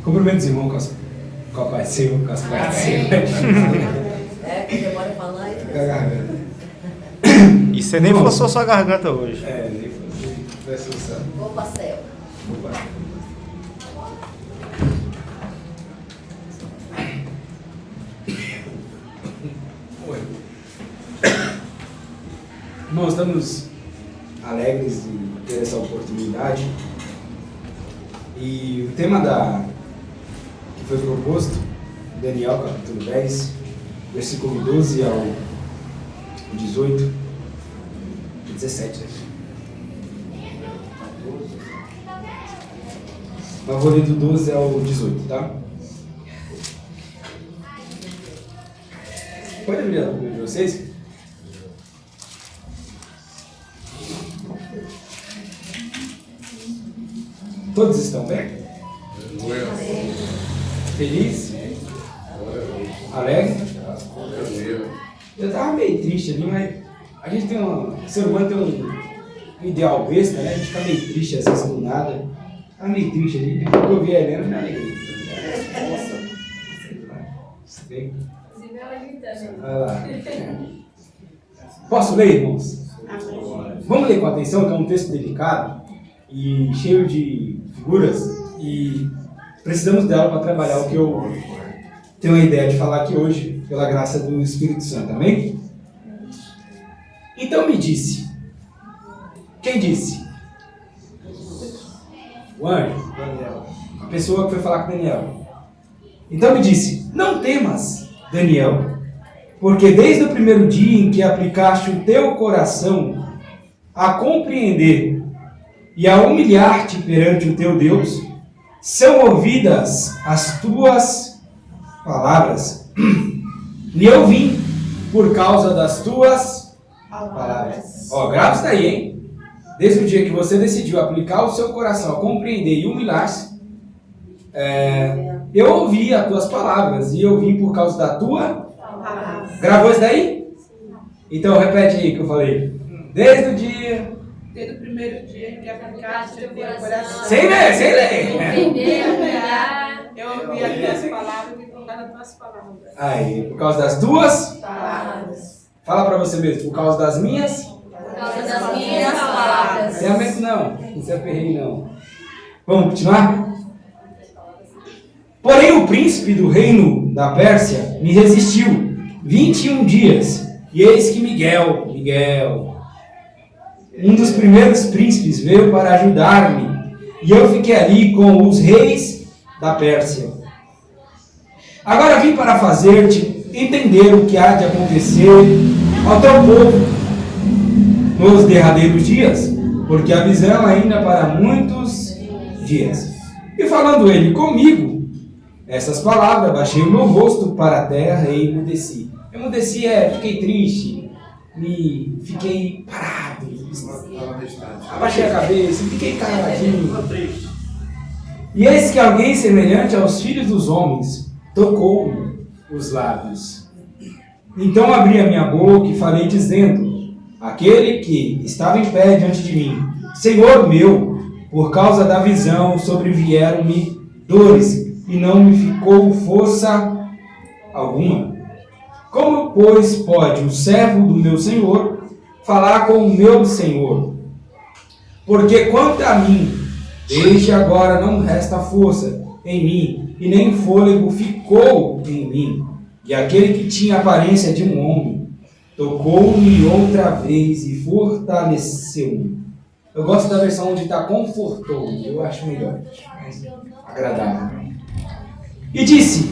Cumprimento os irmãos com a paz do Senhor, com as paz do Senhor. Que demora a falar e Com a garganta. E você nem forçou sua garganta hoje. Nem foi. Presta atenção. vou para o céu. Opa. Oi. Irmãos, estamos alegres de ter essa oportunidade. E o tema que foi proposto, Daniel capítulo 10, versículo 12 ao 18, 17. Mas vou ler do 12 ao 18, tá? Pode abrir a Bíblia de vocês? Todos estão bem? Feliz? Alegre? Eu estava meio triste ali, mas a gente tem o ser humano tem um ideal besta, né? A gente fica meio triste às vezes do nada. Estava meio triste ali, né? Quando eu vi a Helena, me alegrei. Nossa, sei lá. Vai lá. Posso ler, irmãos? Vamos ler com atenção, que é um texto delicado e cheio de figuras, e precisamos dela para trabalhar o que eu tenho a ideia de falar aqui hoje, pela graça do Espírito Santo, amém? Então me disse. Quem disse? O anjo, Daniel. A pessoa que foi falar com Daniel. Então me disse: não temas, Daniel, porque desde o primeiro dia em que aplicaste o teu coração a compreender e a humilhar-te perante o teu Deus, são ouvidas as tuas palavras. E eu vim por causa das tuas palavras. Ó, grava isso daí, hein? Desde o dia que você decidiu aplicar o seu coração a compreender e humilhar-se, eu ouvi as tuas palavras e eu vim por causa da tua palavra. Gravou isso daí? Então repete aí que eu falei. Desde o primeiro dia em que aplicaste o teu coração. Sem ler. Eu ouvi as tuas palavras e por causa das tuas palavras. Aí, por causa das tuas Palavras. Fala pra você mesmo, por causa das minhas. Por causa das minhas palavras. Realmente não se aperrei não. Vamos continuar? Porém o príncipe do reino da Pérsia me resistiu 21 dias, e eis que Miguel, um dos primeiros príncipes, veio para ajudar-me, e eu fiquei ali com os reis da Pérsia. Agora vim para fazer-te entender o que há de acontecer ao teu povo nos derradeiros dias, porque a visão ainda para muitos dias. E falando ele comigo essas palavras, baixei o meu rosto para a terra e emudeci. Emudeci fiquei triste, fiquei parado, abaixei a cabeça, fiquei caladinho. E eis que alguém semelhante aos filhos dos homens tocou-me os lábios. Então abri a minha boca e falei dizendo: aquele que estava em pé diante de mim, Senhor meu, por causa da visão sobrevieram-me dores, e não me ficou força alguma. Como, pois, pode o servo do meu Senhor falar com o meu Senhor? Porque quanto a mim, desde agora não resta força em mim, e nem fôlego ficou em mim. E aquele que tinha a aparência de um homem tocou-me outra vez e fortaleceu-me. Eu gosto da versão onde está confortou-me, eu acho melhor, mais agradável. E disse: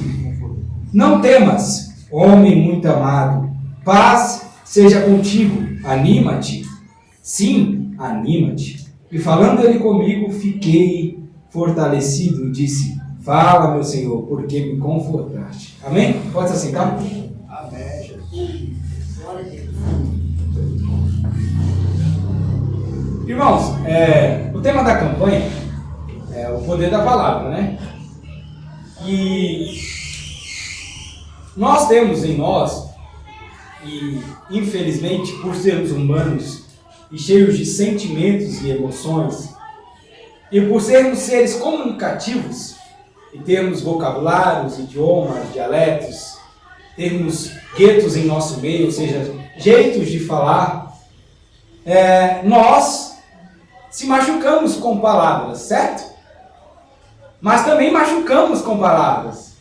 não temas, homem muito amado, paz seja contigo, anima-te. Sim, anima-te. E falando ele comigo, fiquei fortalecido e disse: fala, meu Senhor, porque me confortaste. Amém? Pode se assentar? Amém, Jesus. Glória a Deus. Irmãos, o tema da campanha é o poder da palavra, né? E nós temos em nós, e infelizmente por sermos humanos e cheios de sentimentos e emoções, e por sermos seres comunicativos, e termos vocabulários, idiomas, dialetos, termos guetos em nosso meio, ou seja, jeitos de falar, nós se machucamos com palavras, certo? Mas também machucamos com palavras.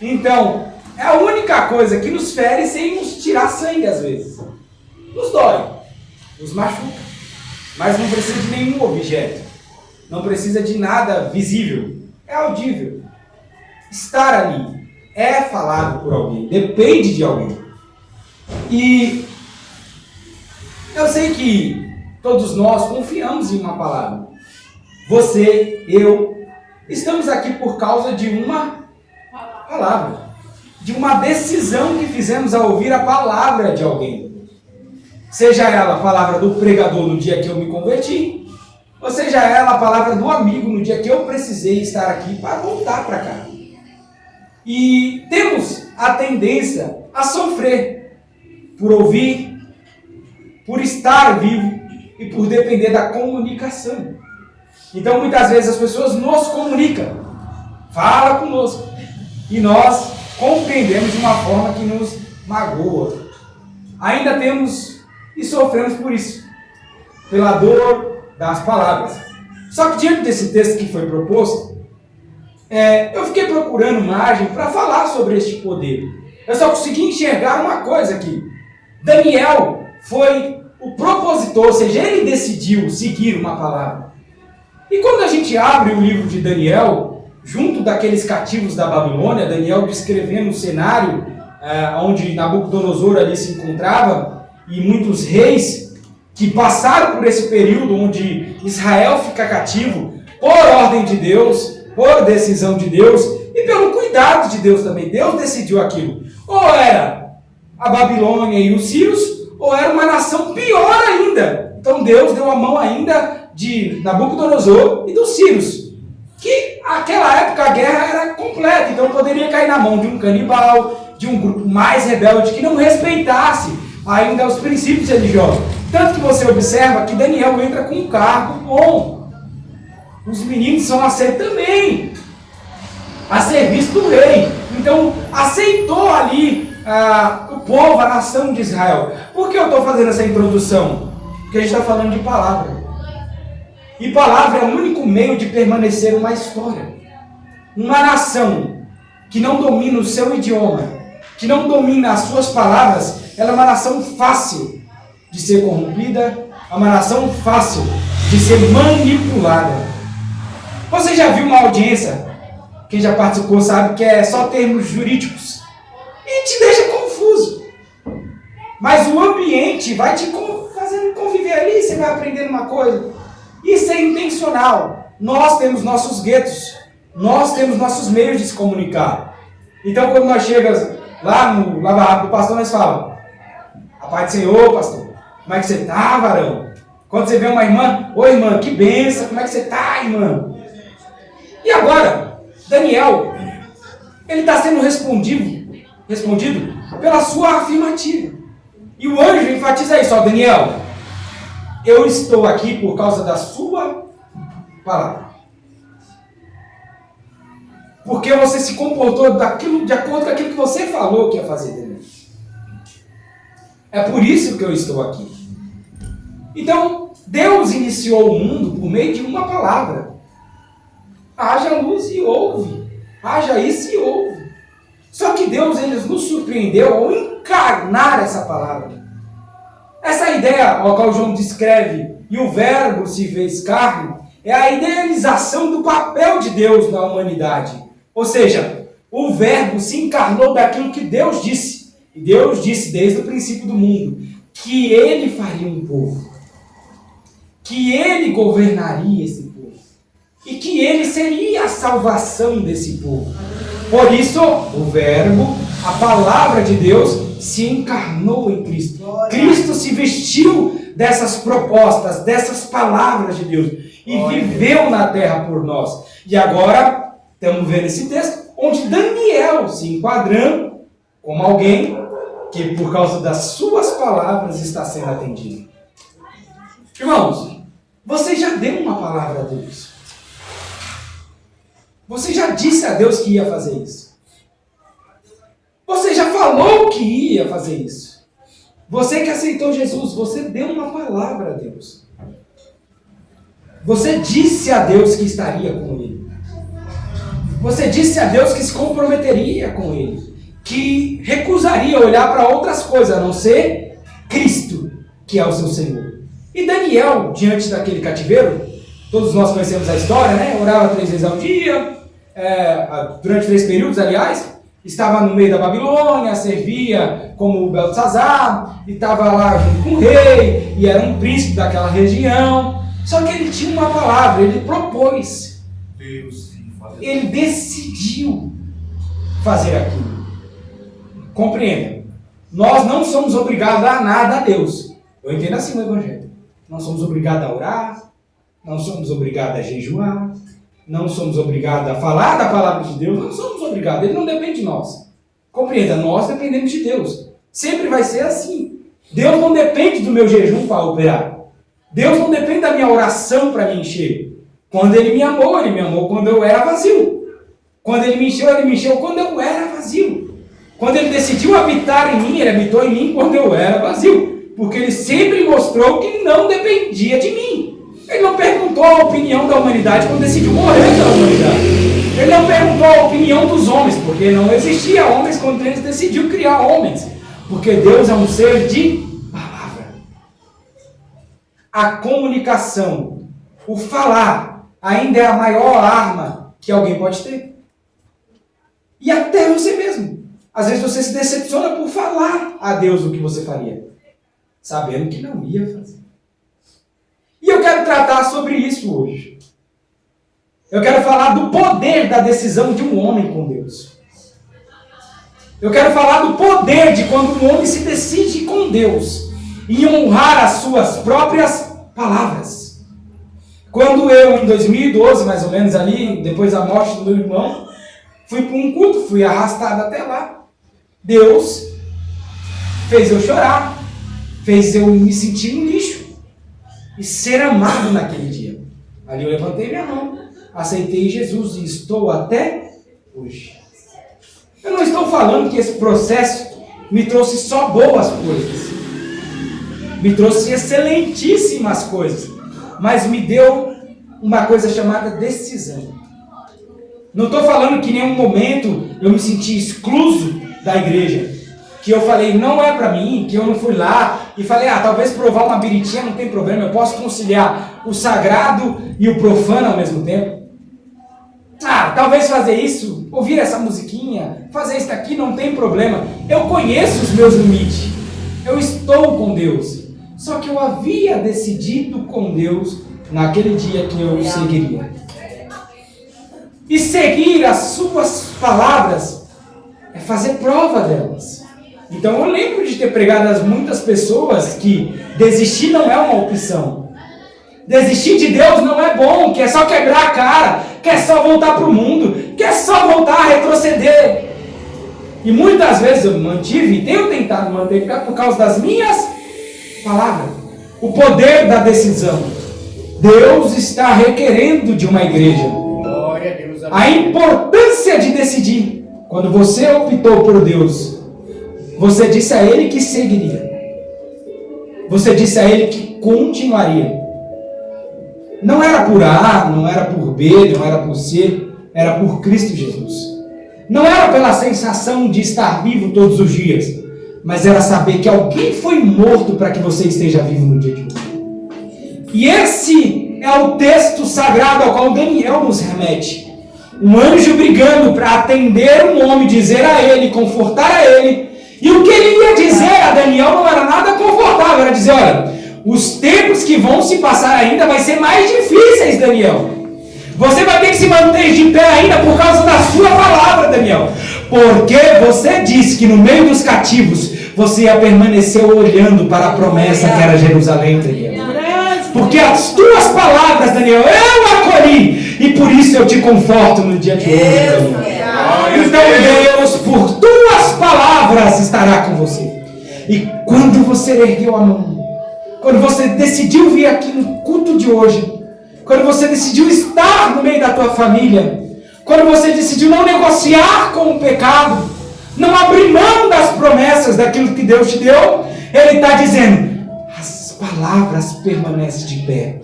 Então, é a única coisa que nos fere sem nos tirar sangue às vezes. Nos dói, nos machuca, mas não precisa de nenhum objeto, não precisa de nada visível, é audível. Estar ali é falado por alguém, depende de alguém. E eu sei que todos nós confiamos em uma palavra. Você, eu, estamos aqui por causa de uma palavra, de uma decisão que fizemos ao ouvir a palavra de alguém. Seja ela a palavra do pregador no dia que eu me converti, ou seja ela a palavra do amigo no dia que eu precisei estar aqui para voltar para cá. E temos a tendência a sofrer por ouvir, por estar vivo e por depender da comunicação. Então muitas vezes as pessoas nos comunicam, falam conosco, e nós compreendemos de uma forma que nos magoa. Ainda temos e sofremos por isso, pela dor das palavras. Só que diante desse texto que foi proposto, eu fiquei procurando margem para falar sobre este poder. Eu só consegui enxergar uma coisa aqui. Daniel foi o propositor, ou seja, ele decidiu seguir uma palavra. E quando a gente abre o livro de Daniel, junto daqueles cativos da Babilônia, Daniel descrevendo o cenário onde Nabucodonosor ali se encontrava, e muitos reis que passaram por esse período onde Israel fica cativo, por ordem de Deus, por decisão de Deus, e pelo cuidado de Deus também. Deus decidiu aquilo. Ou era a Babilônia e os sírios, ou era uma nação pior ainda. Então Deus deu a mão ainda de Nabucodonosor e dos sírios. Que naquela época a guerra era completa, então poderia cair na mão de um canibal, de um grupo mais rebelde que não respeitasse ainda os princípios religiosos. Tanto que você observa que Daniel entra com um cargo bom. Os meninos são a ser também a serviço do rei. Então aceitou ali o povo, a nação de Israel. Por que eu estou fazendo essa introdução? Porque a gente está falando de palavra. E palavra é o único meio de permanecer uma história. Uma nação que não domina o seu idioma, que não domina as suas palavras, ela é uma nação fácil de ser corrompida, é uma nação fácil de ser manipulada. Você já viu uma audiência, quem já participou sabe que é só termos jurídicos, e te deixa confuso. Mas o ambiente vai te fazendo conviver ali, você vai aprendendo uma coisa. Isso é intencional. Nós temos nossos guetos, nós temos nossos meios de se comunicar. Então quando nós chegamos lá no Lava Rápido do pastor, nós falamos: a paz do Senhor, pastor, como é que você está, varão? Quando você vê uma irmã: oi, irmã, que benção, como é que você está, irmã? E agora, Daniel, ele está sendo respondido pela sua afirmativa. E o anjo enfatiza isso: ó, Daniel, eu estou aqui por causa da sua palavra. Porque você se comportou de acordo com aquilo que você falou que ia fazer, Daniel. É por isso que eu estou aqui. Então, Deus iniciou o mundo por meio de uma palavra. Haja luz e ouve. Haja isso e ouve. Só que Deus, ele nos surpreendeu ao encarnar essa palavra. Essa ideia, ao qual João descreve, e o verbo se fez carne, é a idealização do papel de Deus na humanidade. Ou seja, o verbo se encarnou daquilo que Deus disse. E Deus disse desde o princípio do mundo que ele faria um povo, que ele governaria esse povo, e que ele seria a salvação desse povo. Por isso, o verbo, a palavra de Deus, se encarnou em Cristo. Cristo se vestiu dessas propostas, dessas palavras de Deus, e viveu na terra por nós. E agora, estamos vendo esse texto, onde Daniel se enquadrando como alguém que, por causa das suas palavras, está sendo atendido. Irmãos, você já deu uma palavra a Deus. Você já disse a Deus que ia fazer isso. Você já falou que ia fazer isso. Você que aceitou Jesus, você deu uma palavra a Deus. Você disse a Deus que estaria com Ele. Você disse a Deus que se comprometeria com Ele. Que recusaria olhar para outras coisas, a não ser Cristo, que é o seu Senhor. E Daniel, diante daquele cativeiro, todos nós conhecemos a história, né? Orava 3 vezes ao dia, durante 3 períodos, aliás. Estava no meio da Babilônia, servia como Beltesazar, e estava lá junto com o rei, e era um príncipe daquela região. Só que ele tinha uma palavra, ele propôs. Ele decidiu fazer aquilo. Compreenda. Nós não somos obrigados a nada a Deus. Eu entendo assim o Evangelho. Não somos obrigados a orar, não somos obrigados a jejuar, não somos obrigados a falar da palavra de Deus, não somos obrigados, Ele não depende de nós. Compreenda, nós dependemos de Deus. Sempre vai ser assim. Deus não depende do meu jejum para operar. Deus não depende da minha oração para me encher. Quando Ele me amou quando eu era vazio. Quando Ele me encheu quando eu era vazio. Quando Ele decidiu habitar em mim, Ele habitou em mim quando eu era vazio. Porque Ele sempre mostrou que não dependia de mim. Ele não perguntou a opinião da humanidade quando decidiu morrer pela humanidade. Ele não perguntou a opinião dos homens, porque não existia homens quando Ele decidiu criar homens. Porque Deus é um ser de palavra. A comunicação, o falar, ainda é a maior arma que alguém pode ter. E até você mesmo. Às vezes você se decepciona por falar a Deus o que você faria, sabendo que não ia fazer. E eu quero tratar sobre isso hoje. Eu quero falar do poder da decisão de um homem com Deus. Eu quero falar do poder de quando um homem se decide com Deus em honrar as suas próprias palavras. Quando eu, em 2012, mais ou menos ali, depois da morte do meu irmão, fui para um culto, fui arrastado até lá. Deus fez eu chorar, fez eu me sentir um lixo e ser amado naquele dia. Ali eu levantei minha mão, aceitei Jesus e estou até hoje. Eu não estou falando que esse processo me trouxe só boas coisas, me trouxe excelentíssimas coisas, mas me deu uma coisa chamada decisão. Não estou falando que em nenhum momento eu me senti excluso da igreja, que eu falei, não é para mim, que eu não fui lá e falei, talvez provar uma biritinha não tem problema, eu posso conciliar o sagrado e o profano ao mesmo tempo. Talvez fazer isso, ouvir essa musiquinha, fazer isso aqui não tem problema. Eu conheço os meus limites, eu estou com Deus, só que eu havia decidido com Deus naquele dia que eu o seguiria. E seguir as suas palavras é fazer prova delas. Então eu lembro de ter pregado a muitas pessoas que desistir não é uma opção. Desistir de Deus não é bom, que é só quebrar a cara, que é só voltar para o mundo, que é só voltar a retroceder. E muitas vezes eu mantive e tenho tentado manter por causa das minhas palavras. O poder da decisão. Deus está requerendo de uma igreja a importância de decidir. Quando você optou por Deus, você disse a Ele que seguiria. Você disse a Ele que continuaria. Não era por A, não era por B, não era por C, era por Cristo Jesus. Não era pela sensação de estar vivo todos os dias, mas era saber que alguém foi morto para que você esteja vivo no dia de hoje. E esse é o texto sagrado ao qual Daniel nos remete. Um anjo brigando para atender um homem, dizer a ele, confortar a ele. E o que ele ia dizer a Daniel não era nada confortável, era dizer, olha, os tempos que vão se passar ainda vai ser mais difíceis, Daniel. Você vai ter que se manter de pé ainda por causa da sua palavra, Daniel. Porque você disse que no meio dos cativos você ia permanecer olhando para a promessa que era Jerusalém, Daniel. Porque as tuas palavras, Daniel, eu acolhi. E por isso eu te conforto no dia de hoje, Daniel. Então Deus, por tuas palavras, estará com você. E quando você ergueu a mão, quando você decidiu vir aqui no culto de hoje, quando você decidiu estar no meio da tua família, quando você decidiu não negociar com o pecado, não abrir mão das promessas daquilo que Deus te deu, Ele está dizendo, as palavras permanecem de pé,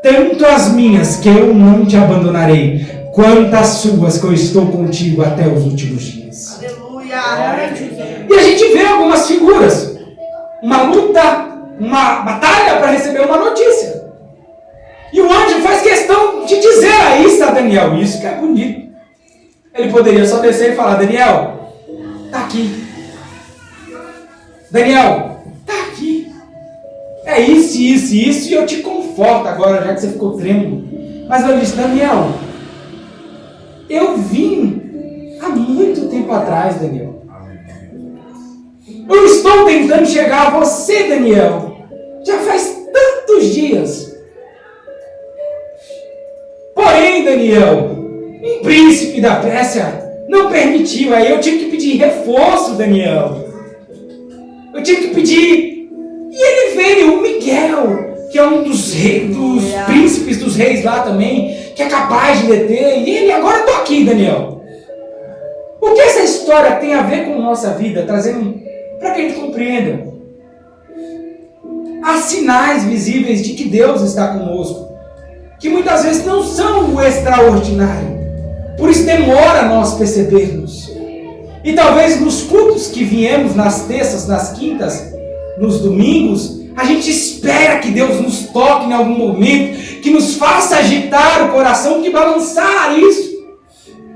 tanto as minhas que eu não te abandonarei, quanto as suas que eu estou contigo até os últimos dias. Aleluia. E a gente vê algumas figuras, uma luta, uma batalha para receber uma notícia. E o anjo faz questão de dizer aí a Daniel, isso que é bonito. Ele poderia só descer e falar, Daniel, está aqui. Daniel, está aqui. É isso, e eu te conforto agora, já que você ficou trêmulo. Mas ele disse, Daniel, eu vim há muito tempo atrás, Daniel. Eu estou tentando chegar a você, Daniel. Já faz tantos dias. Porém, Daniel, um príncipe da Pérsia não permitiu. Aí eu tive que pedir reforço, Daniel. Eu tive que pedir. E ele veio, o Miguel, que é um dos príncipes dos reis lá também, que é capaz de deter. E ele, agora eu estou aqui, Daniel. O que essa história tem a ver com a nossa vida? Trazendo para que a gente compreenda. Há sinais visíveis de que Deus está conosco, que muitas vezes não são o extraordinário. Por isso demora nós percebermos. E talvez nos cultos que viemos, nas terças, nas quintas, nos domingos, a gente espera que Deus nos toque em algum momento, que nos faça agitar o coração, que balançar isso.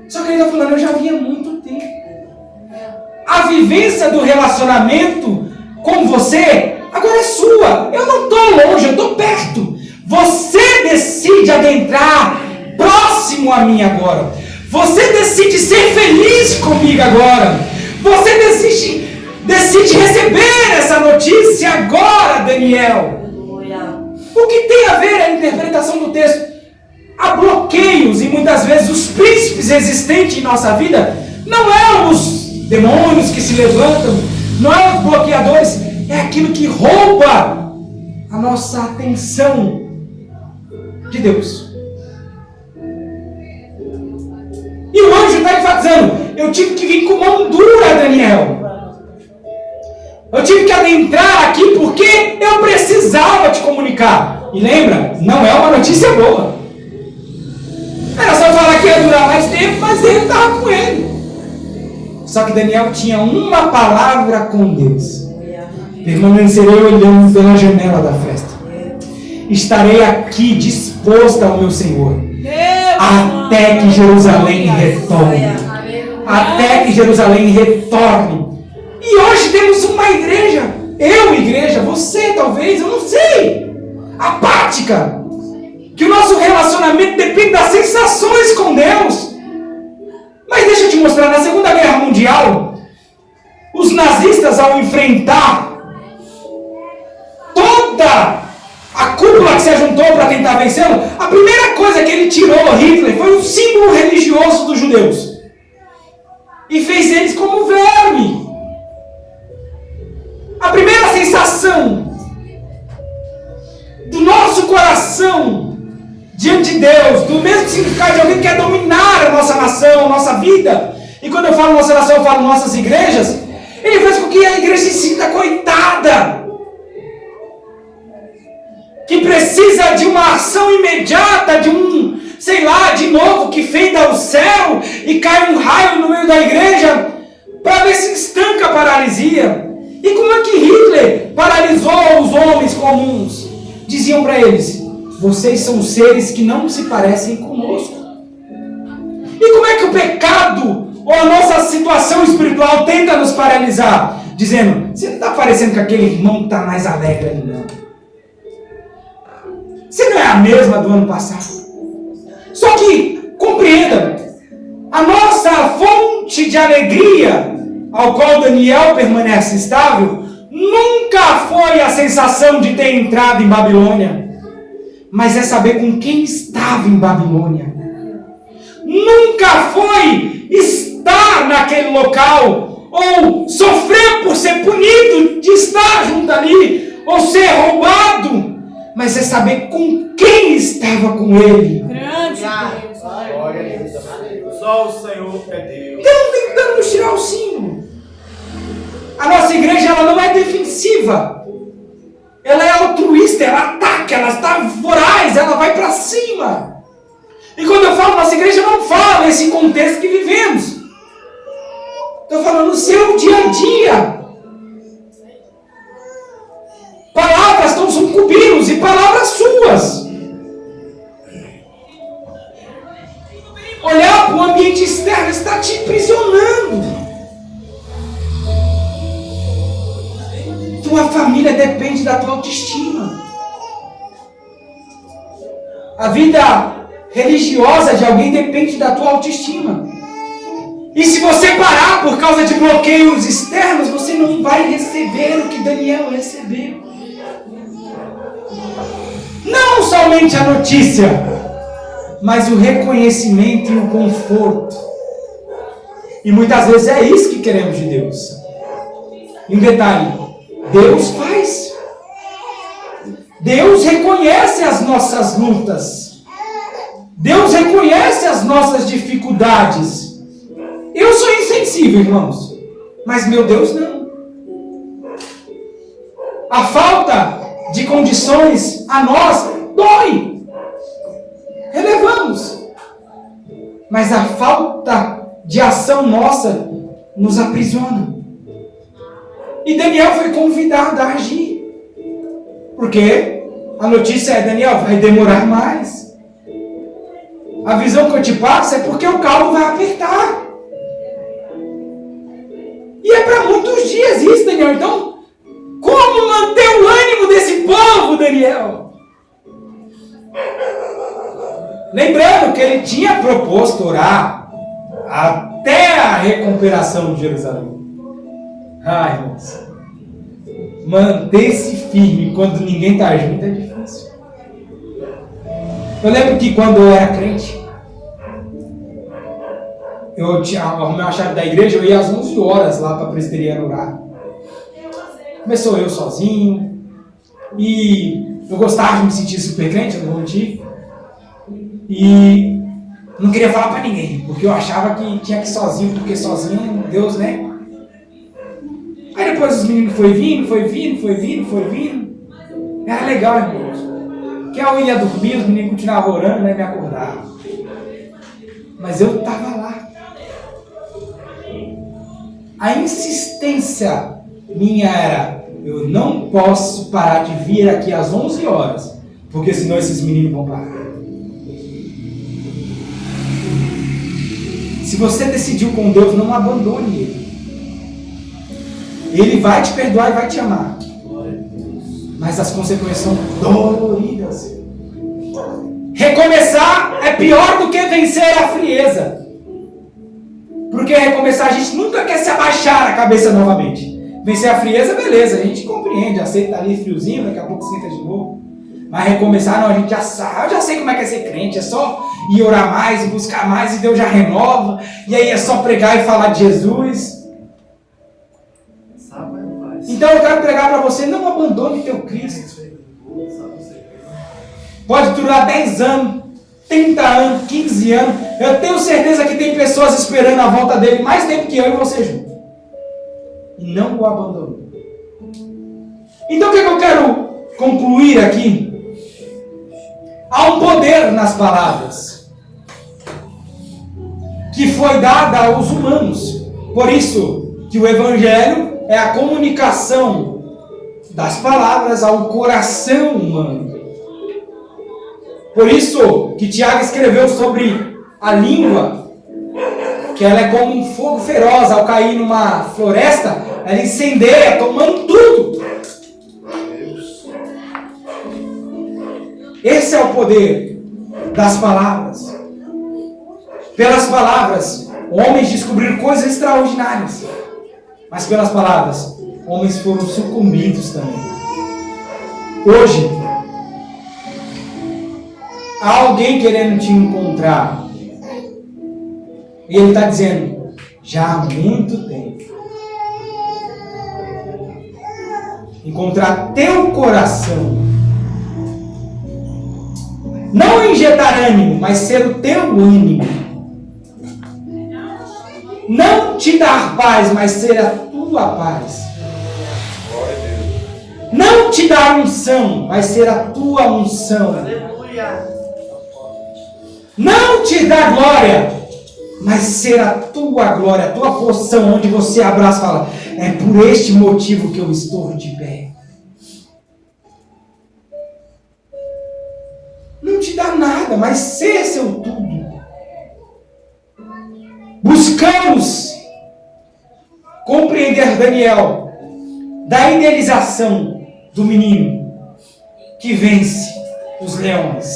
Só que ele está falando, eu já vinha há muito tempo. A vivência do relacionamento com você agora é sua. Eu não estou longe, eu estou perto. Você decide adentrar próximo a mim agora. Você decide ser feliz comigo agora. Você decide receber essa notícia agora, Daniel. O que tem a ver a interpretação do texto? Há bloqueios e muitas vezes os príncipes existentes em nossa vida não é os demônios que se levantam, não é os bloqueadores, é aquilo que rouba a nossa atenção de Deus. E o anjo está enfatizando, eu tive que vir com mão dura, Daniel. Eu tive que adentrar aqui porque eu precisava te comunicar. E lembra, não é uma notícia boa. Era só falar que ia durar mais tempo, mas ele estava com ele. Só que Daniel tinha uma palavra com Deus. Permanecerei olhando pela janela da festa. Estarei aqui disposta ao meu Senhor. Até que Jerusalém retorne. Até que Jerusalém retorne. E hoje temos uma igreja. Igreja, você talvez, eu não sei. Apática. Que o nosso relacionamento depende das sensações com Deus. Mas deixa eu te mostrar, na Segunda Guerra Mundial, os nazistas, ao enfrentar toda a cúpula que se juntou para tentar vencê-lo, a primeira coisa que ele tirou, Hitler, foi um símbolo religioso dos judeus. E fez eles como verme. A primeira sensação do nosso coração diante de Deus, do mesmo significado de alguém que quer dominar a nossa nação, a nossa vida. E quando eu falo nossa nação, eu falo nossas igrejas. Ele faz com que a igreja se sinta coitada, que precisa de uma ação imediata, de novo, que fenda o céu e cai um raio no meio da igreja, para ver se estanca a paralisia. E como é que Hitler paralisou os homens comuns? Diziam para eles, vocês são seres que não se parecem conosco. E como é que o pecado ou a nossa situação espiritual tenta nos paralisar? Dizendo, você não está parecendo com aquele irmão que está mais alegre ali, não. Você não é a mesma do ano passado. Só que, compreenda, a nossa fonte de alegria, ao qual Daniel permanece estável, nunca foi a sensação de ter entrado em Babilônia, mas é saber com quem estava em Babilônia. Nunca foi estar naquele local, ou sofrer por ser punido de estar junto ali, ou ser roubado, mas é saber com quem estava com ele. Grande Deus. Glória a Deus. Só o Senhor é Deus. Então tentamos tirar o símbolo. A nossa igreja ela não é defensiva. Ela é altruísta, ela ataca, ela está voraz, ela vai para cima. E quando eu falo nossa igreja, eu não falo nesse contexto que vivemos. Estou falando no seu dia a dia. Palavras estão sucumbindo e palavras suas. Olhar para o ambiente externo está te aprisionando. Tua família depende da tua autoestima. A vida religiosa de alguém depende da tua autoestima. E se você parar por causa de bloqueios externos, você não vai receber o que Daniel recebeu. Não somente a notícia, mas o reconhecimento e o conforto. E muitas vezes é isso que queremos de Deus. E um detalhe, Deus faz. Deus reconhece as nossas lutas. Deus reconhece as nossas dificuldades. Eu sou insensível, irmãos, mas meu Deus não. A falta de condições a nós dói. Relevamos. Mas a falta de ação nossa nos aprisiona. E Daniel foi convidado a agir. Porque a notícia é: Daniel, vai demorar mais. A visão que eu te passo é porque o caldo vai apertar. E é para muitos dias isso, Daniel. Então, como manter o ânimo desse povo, Daniel? Lembrando que ele tinha proposto orar até a recuperação de Jerusalém. Ai, irmãos. Manter-se firme quando ninguém está junto é difícil. Eu lembro que quando eu era crente, eu arrumei a chave da igreja, eu ia às 11 horas lá para a presbiteriana orar. Começou eu sozinho, e eu gostava de me sentir super crente, eu não vou mentir, e não queria falar para ninguém, porque eu achava que tinha que ir sozinho, porque sozinho Deus, né? Aí depois os meninos foi vindo, era legal, irmãos, que eu ia dormir, os meninos continuavam orando, né, me acordavam, mas eu estava lá. A insistência minha era: eu não posso parar de vir aqui às 11 horas, porque senão esses meninos vão parar. Se você decidiu com Deus, não abandone Ele. Ele vai te perdoar e vai te amar. Mas as consequências são doloridas. Recomeçar é pior do que vencer a frieza. Porque recomeçar, a gente nunca quer se abaixar a cabeça novamente. Vencer a frieza, beleza, a gente compreende, aceita ali friozinho, daqui a pouco esquenta de novo. Mas recomeçar, não, a gente já sabe, eu já sei como é que é ser crente, é só ir orar mais e buscar mais, e Deus já renova, e aí é só pregar e falar de Jesus. Então eu quero pregar para você: não abandone teu Cristo. Pode durar 10 anos, 30 anos, 15 anos. Eu tenho certeza que tem pessoas esperando a volta dele mais tempo que eu e você junto. E não o abandonou. Então o que eu quero concluir aqui? Há um poder nas palavras que foi dada aos humanos. Por isso que o Evangelho é a comunicação das palavras ao coração humano. Por isso que Tiago escreveu sobre a língua, que ela é como um fogo feroz. Ao cair numa floresta, ela incendeia, tomando tudo. Esse é o poder das palavras. Pelas palavras, homens descobriram coisas extraordinárias. Mas pelas palavras, homens foram sucumbidos também. Hoje, há alguém querendo te encontrar. E ele está dizendo: já há muito tempo. encontrar teu coração. Não injetar ânimo, mas ser o teu ânimo. Não te dar paz, mas ser a tua paz. Não te dar unção, mas ser a tua unção. Aleluia. Não te dar glória, mas ser a tua glória, a tua porção, onde você abraça e fala: é por este motivo que eu estou de pé. Não te dá nada, mas ser seu tudo. Buscamos compreender Daniel da idealização do menino que vence os leões.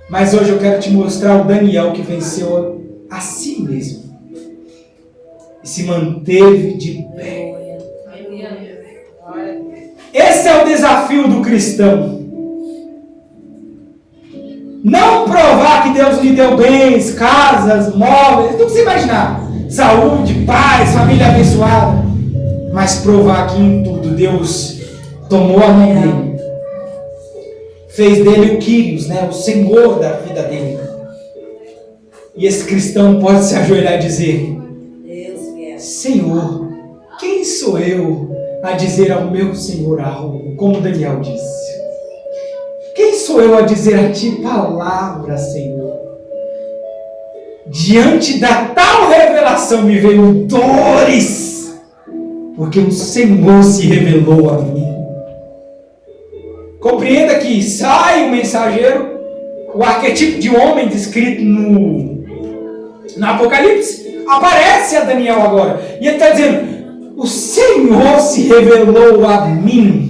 Mas hoje eu quero te mostrar o Daniel que venceu a si mesmo e se manteve de pé. Esse é o desafio do cristão. Não provar que Deus lhe deu bens, casas, móveis, tudo que você imaginar. Saúde, paz, família abençoada. Mas provar que em tudo Deus tomou a mão dele. Fez dele o Quírios, né? O Senhor da vida dele. E esse cristão pode se ajoelhar e dizer: Senhor, quem sou eu a dizer ao meu Senhor algo, como Daniel disse? Quem sou eu a dizer a ti palavra, Senhor? Diante da tal revelação me veio dores, porque o Senhor se revelou a mim. Compreenda que sai o mensageiro, o arquetipo de homem descrito no Apocalipse, aparece a Daniel agora. E ele está dizendo: o Senhor se revelou a mim.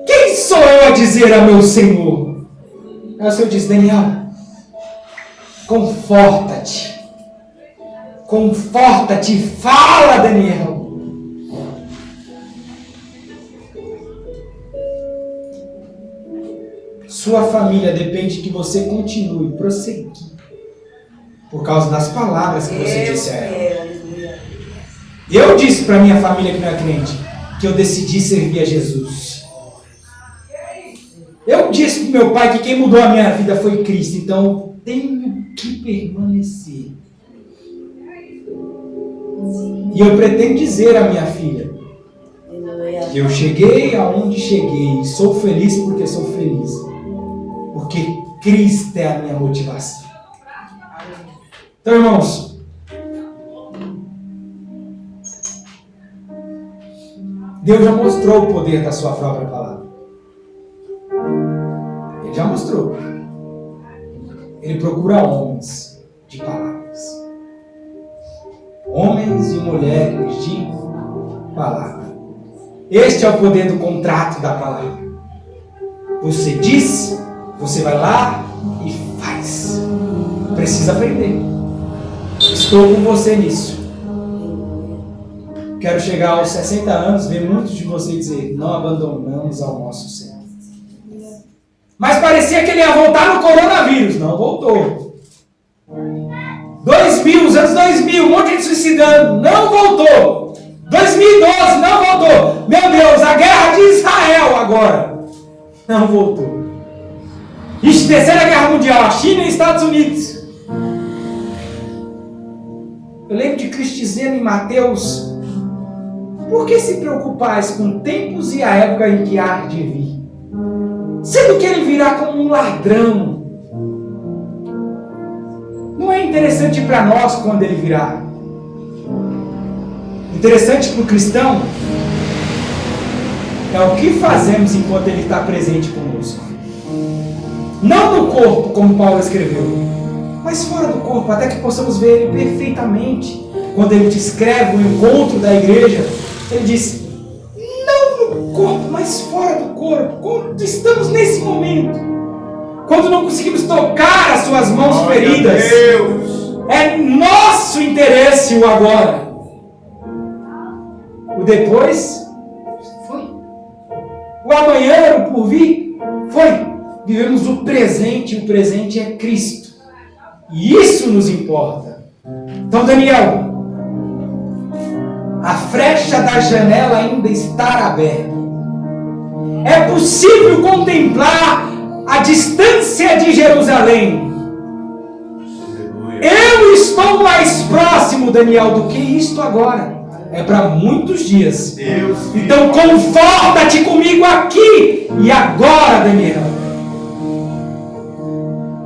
Quem sou eu a dizer a meu Senhor? Aí o Senhor diz: Daniel, conforta-te. Conforta-te. Fala, Daniel. Sua família depende que você continue, prosseguir, por causa das palavras que você disse a ela. Eu disse para minha família que não é crente que eu decidi servir a Jesus. Eu disse para meu pai que quem mudou a minha vida foi Cristo, então tenho que permanecer. E eu pretendo dizer à minha filha que eu cheguei aonde cheguei, sou feliz porque sou feliz, porque Cristo é a minha motivação. Então, irmãos, Deus já mostrou o poder da sua própria palavra. Ele já mostrou. Ele procura homens de palavras. Homens e mulheres de palavra. Este é o poder do contrato da palavra. Você diz, você vai lá e faz. Precisa aprender. Estou com você nisso. Quero chegar aos 60 anos, ver muitos de vocês dizer: não abandonamos ao nosso Senhor. Mas parecia que ele ia voltar no coronavírus. Não voltou. 2000, os anos 2000, um monte de gente suicidando. Não voltou. 2012, não voltou. Meu Deus, a guerra de Israel agora. Não voltou. Ixi, terceira guerra mundial, a China e Estados Unidos. Eu lembro de Cristo dizendo em Mateus: por que se preocupais com tempos e a época em que há de vir? Sendo que ele virá como um ladrão. Não é interessante para nós quando ele virá. Interessante para o cristão é o que fazemos enquanto ele está presente conosco. Não no corpo, como Paulo escreveu, mas fora do corpo, até que possamos ver ele perfeitamente. Quando ele descreve o encontro da igreja, ele diz: não no corpo, mas fora do corpo. Quando estamos nesse momento, quando não conseguimos tocar as suas mãos feridas, é nosso interesse o agora. O depois foi. O amanhã, o porvir, foi. Vivemos o presente, e o presente é Cristo. E isso nos importa. Então, Daniel, A frecha da janela ainda está aberta. É possível contemplar a distância de Jerusalém. Eu estou mais próximo, Daniel, do que isto agora. É para muitos dias. Então conforta-te comigo aqui e agora, Daniel.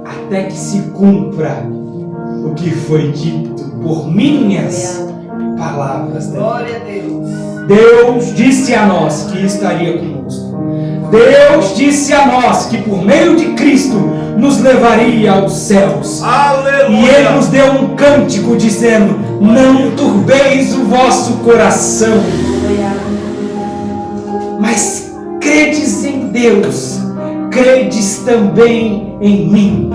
Até que se cumpra o que foi dito por minhas palavras. Glória a Deus. Deus disse a nós que estaria conosco. Deus disse a nós que por meio de Cristo nos levaria aos céus. Aleluia. E Ele nos deu um cântico dizendo: não turbeis o vosso coração, mas credes em Deus, credes também em mim.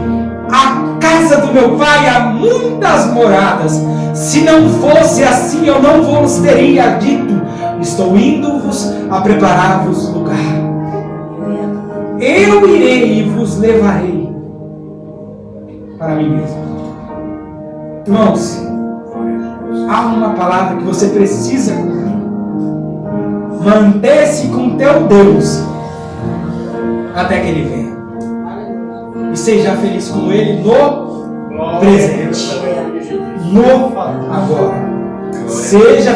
A casa do meu pai há muitas moradas. Se não fosse assim, eu não vos teria dito: estou indo-vos a preparar-vos lugar. Eu irei e vos levarei para mim mesmo. Irmãos, há uma palavra que você precisa cumprir. Manter-se com teu Deus até que Ele venha. E seja feliz com Ele no presente, no agora. Seja